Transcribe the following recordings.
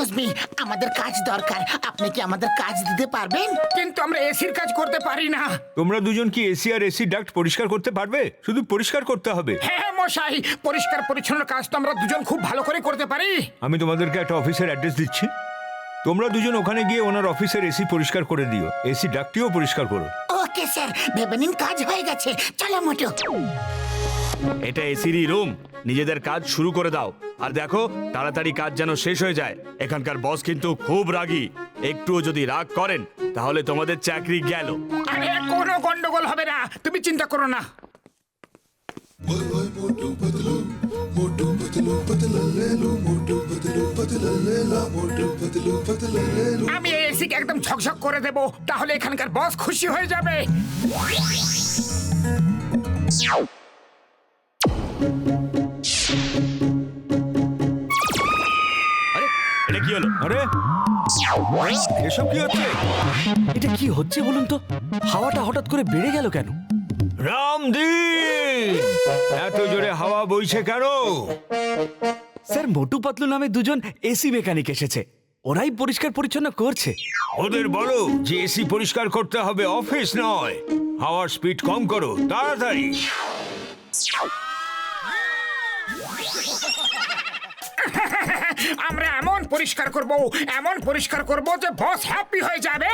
Excuse me, আমাদের কাজ দরকার। আপনি কি আমাদের কাজ দিতে পারবেন? কিন্তু আমরা এসির কাজ করতে পারি না। তোমরা দুজন কি এসি আর এসি ডাক্ট পরিষ্কার করতে পারবে? শুধু পরিষ্কার করতে হবে। হ্যাঁ মশাই, পরিষ্কার পরিচ্ছন্ন কাজ তো আমরা দুজন খুব ভালো করে করতে পারি। আমি তোমাদেরকে একটা অফিসের অ্যাড্রেস দিচ্ছি, তোমরা দুজন ওখানে গিয়ে ওনার অফিসের এসি পরিষ্কার করে দিও, এসি ডাক্টটিও পরিষ্কার করো। ওকে স্যার, ভেবে নিন কাজ হয়ে গেছে। চলো মোটু। এটা এসিরই রুম, নিজেদের কাজ শুরু করে দাও। আর দেখো তাড়াতাড়ি কাজ যেন শেষ হয়ে যায়। এখানকার বস কিন্তু খুব রাগী, একটুও যদি রাগ করেন তাহলে তোমাদের চাকরি গেল। আরে কোনো গন্ডগোল হবে না, তুমি চিন্তা করো না। আমি এই এসিকে একদম ঝকঝক করে দেব, তাহলে এখানকার বস খুশি হয়ে যাবে। আরে এটা কি হলো? আরে এসব কি হচ্ছে? এটা কি হচ্ছে বলুন তো? হাওয়াটা হঠাৎ করে বেড়ে গেল কেন? রামদিন, এত জোরে হাওয়া বইছে কেন? স্যার, মোটু পাতলু নামে দুজন এসি মেকানিক এসেছে, ওরাই পরিষ্কার পরিচ্ছন্ন করছে। ওদের বলো যে এসি পরিষ্কার করতে হবে, অফিস নয়। হাওয়ার স্পিড কম করো তাড়াতাড়ি। আমরা এমন পরিষ্কার করব, এমন পরিষ্কার করব যে বস হ্যাপি হয়ে যাবে।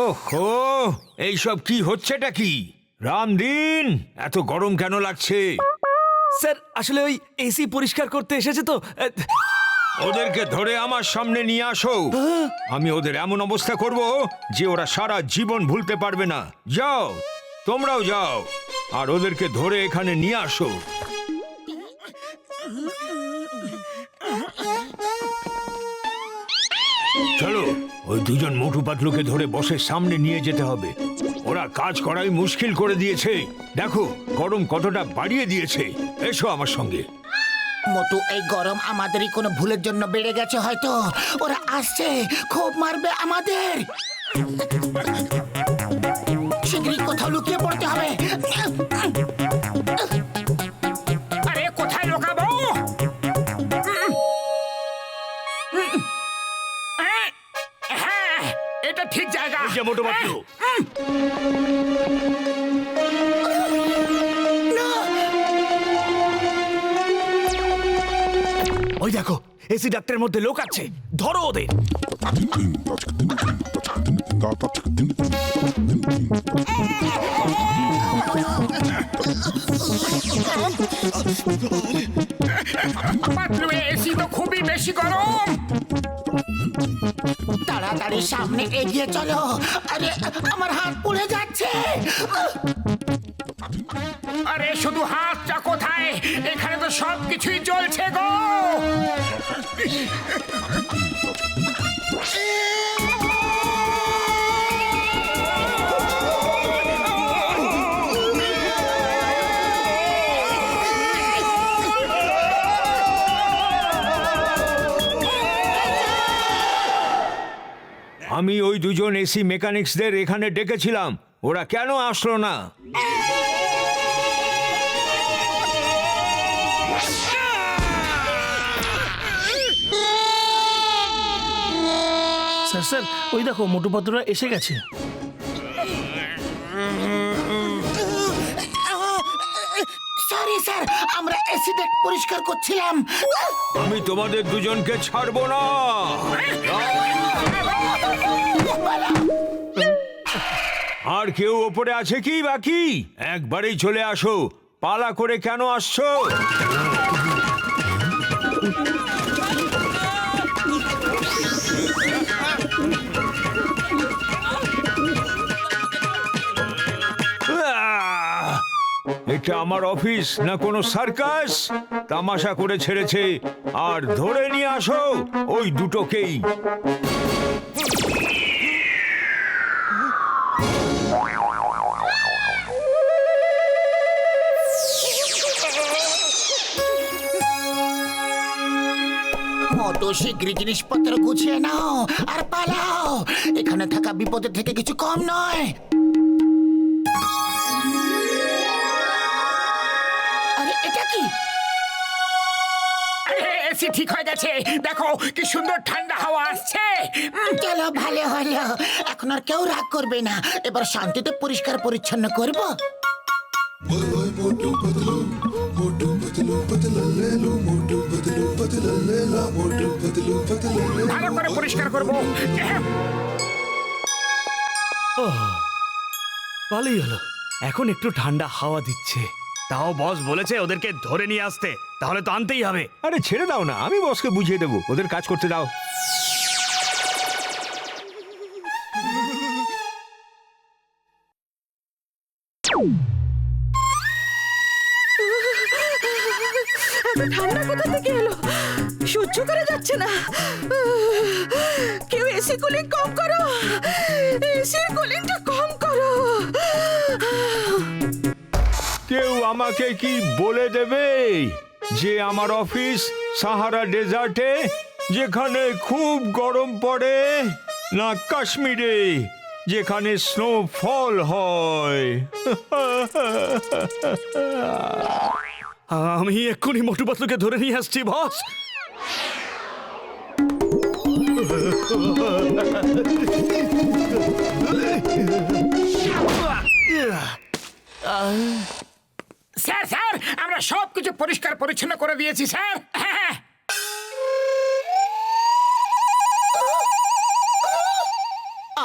ওহো, এইসব কি হচ্ছেটা কি? রামদিন, এত গরম কেন লাগছে? স্যার, আসলে ওই এসি পরিষ্কার করতে এসেছে তো। ওদেরকে ধরে আমার সামনে নিয়ে আসো। আমি ওদের এমন অবস্থা করব যে ওরা সারা জীবন ভুলতে পারবে না। যাও, তোমরাও যাও, আর ওদেরকে ধরে এখানে নিয়ে আসো। চলো, ওই দুজন মোটু পাতলুকে ধরে বসের সামনে নিয়ে যেতে হবে। ওরা কাজ করাই মুশকিল করে দিয়েছে। দেখো গরম কতটা বাড়িয়ে দিয়েছে। এসো আমার সঙ্গে। মোটু, এই গরম আমাদেরই কোনো ভুলের জন্য বেড়ে গেছে হয়তো। ওরা আসছে, খুব মারবে আমাদের। শীঘ্রই কোথাও লুকিয়ে পড়তে হবে। আরে কোথায় লুকাবো? হ্যাঁ, এটা ঠিক জায়গা। এই যে মোটু পাতলু, ওই দেখো, এসি ডাক্তারের মধ্যে লোক আছে, ধরো ওদের। পাতলু, এসি তো খুবই বেশি গরম। তাড়াতাড়ি সামনে এগিয়ে চলো। আরে আমার হাত পুড়ে যাচ্ছে। আরে শুধু হাতটা কোথায়? এখানে তো সব কিছুই জ্বলছে গো। আমি ওই দুজন এসি মেকানিক্সদের এখানে ডেকেছিলাম, ওরা কেন আসলো না? স্যার স্যার, ওই দেখো মোটু পাতলুরা এসে গেছে। সরি স্যার, আমরা অ্যাসিডেট পরিষ্কার করছিলাম। আমি তোমাদের দুজনকে ছাড়বো না। আর কেউ ওপরে আছে কি বাকি? একবারেই চলে আসো, পালা করে কেন আসছো? এটা আমার অফিস না কোনো সার্কাস? তামাশা করে ছেড়েছে, আর ধরে নিয়ে আসো ওই দুটোকেই। মোটু শীঘ্রই জিনিসপত্র গুছিয়ে নাও আর পালাও। এখানে থাকা বিপদের থেকে কিছু কম নয়। আরে এটা কি? আরে এসি ঠিক হয়ে গেছে, দেখো কি সুন্দর ঠান্ডা হাওয়া আসছে। চলো, ভালো হলো। এখন আর কেউ রাগ করবে না। এবার শান্তিতে পরিষ্কার পরিচ্ছন্ন করব। ভালো করে পরিষ্কার করবো। ভালোই হলো, এখন একটু ঠান্ডা হাওয়া দিচ্ছে। তাও বস বলেছে ওদেরকে ধরে নিয়ে আসতে, তাহলে তো আনতেই হবে। আরে ছেড়ে দাও না, আমি বসকে বুঝিয়ে দেবো, ওদের কাজ করতে দাও। এত ঠান্ডা কোথা থেকে এলো? সহ্য করা যাচ্ছে না। কেউ এসি কুলিং কম করো, এসির কুলিংটা কম করো। কেউ আমাকে কি বলে দেবে যে আমার অফিস সাহারা ডেজার্টে, যেখানে খুব গরম পড়ে, না কাশ্মীরে যেখানে স্নোফল হয়? আমি এক্ষুনি মোটু পাতলুকে ধরে নিয়ে আসছি বস। স্যার স্যার, আমরা সবকিছু পরিষ্কার পরিচ্ছন্ন করে দিয়েছি স্যার। হ্যাঁ,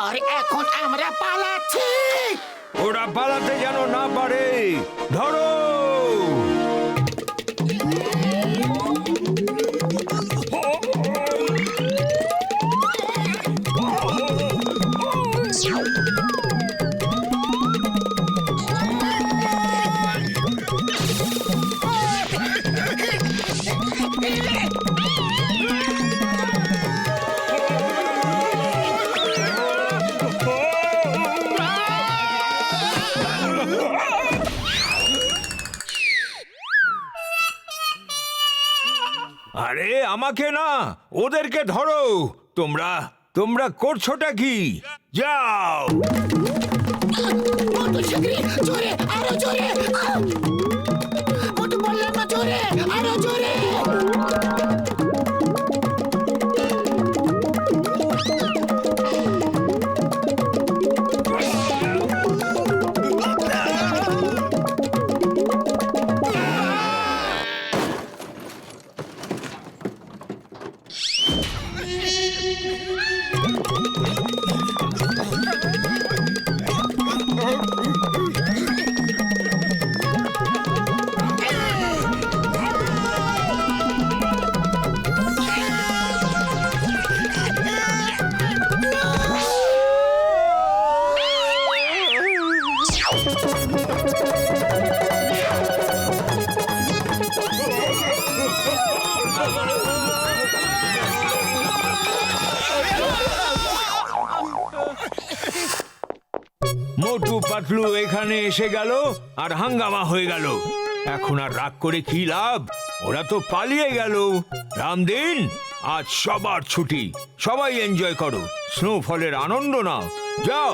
আর এখন আমরা পালাচ্ছি। ওরা পালাতে যেন না পারে, ধরো। আরে আমাকে না, ওদেরকে ধরো। তোমরা তোমরা করছোটা কি? যাও। মোটু শিগগিরই, জোরে, আরো জোরে। মোটু বললাম না, জোরে, আরো জোরে। মোটু পাতলু এখানে এসে গেল আর হাঙ্গামা হয়ে গেল। এখন আর রাগ করে কি লাভ? ওরা তো পালিয়ে গেল। রামদিন, আজ সবার ছুটি, সবাই এনজয় করো, স্নোফলের আনন্দ নাও। যাও।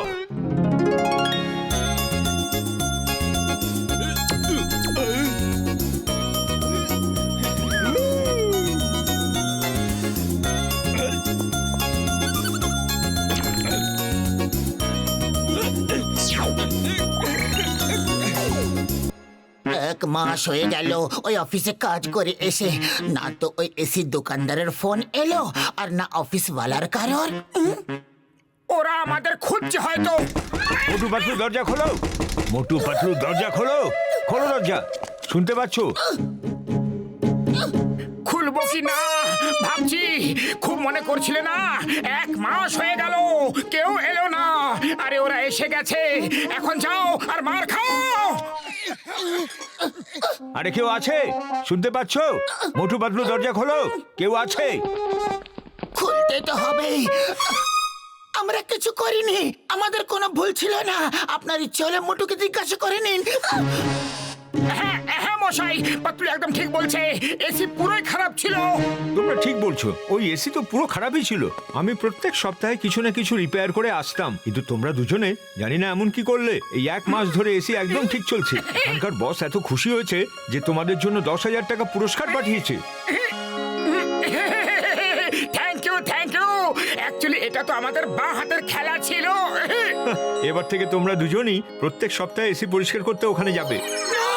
এক মাস হয়ে গেল ওই অফিসে কাজ করে এসে, না তো ওই এসি দোকানদারের ফোন এলো আর না অফিসওয়ালার কারোর। ওরা আমাদের খুঁজছে হয়তো। মোটু পাতলু দরজা খোলো, মোটু পাতলু দরজা খোলো, খোলো দরজা। শুনতে পাচ্ছ? খুলবো কি না ভাবছি। খুব মনে করছিলে না, এক মাস হয়ে গেল কেউ এলো না। আরে ওরা এসে গেছে, এখন যাও আর মার খাও। আরে কেউ আছে? শুনতে পাচ্ছ? মোটু পাতলু দরজা খোলো, কেউ আছে? খুলতে তো হবেই। আমরা কিছু করিনি, আমাদের কোনো ভুল ছিল না। আপনার ইচ্ছে হলে মোটুকে জিজ্ঞাসা করে নিন। হ্যাঁ হ্যাঁ মশাই, পাতলু একদম ঠিক বলছে, এসি পুরোই খারাপ ছিল। তোমরা ঠিক বলছো, ওই এসি তো পুরো খারাপই ছিল। আমি প্রত্যেক সপ্তাহে কিছু না কিছু রিপেয়ার করে আসতাম, কিন্তু তোমরা দুজনে জানি না এমন কি করলে। এই 1 মাস ধরে এসি একদম ঠিক চলছে। এখানকার বস এত খুশি হয়েছে যে তোমাদের জন্য 10,000 টাকা পুরস্কার পাঠিয়েছে। Thank you thank you. Actually এটা তো আমাদের বাঁ হাতের খেলা ছিল। এবার থেকে তোমরা দুজনই প্রত্যেক সপ্তাহে এসি পরিষ্কার করতে ওখানে যাবে। না,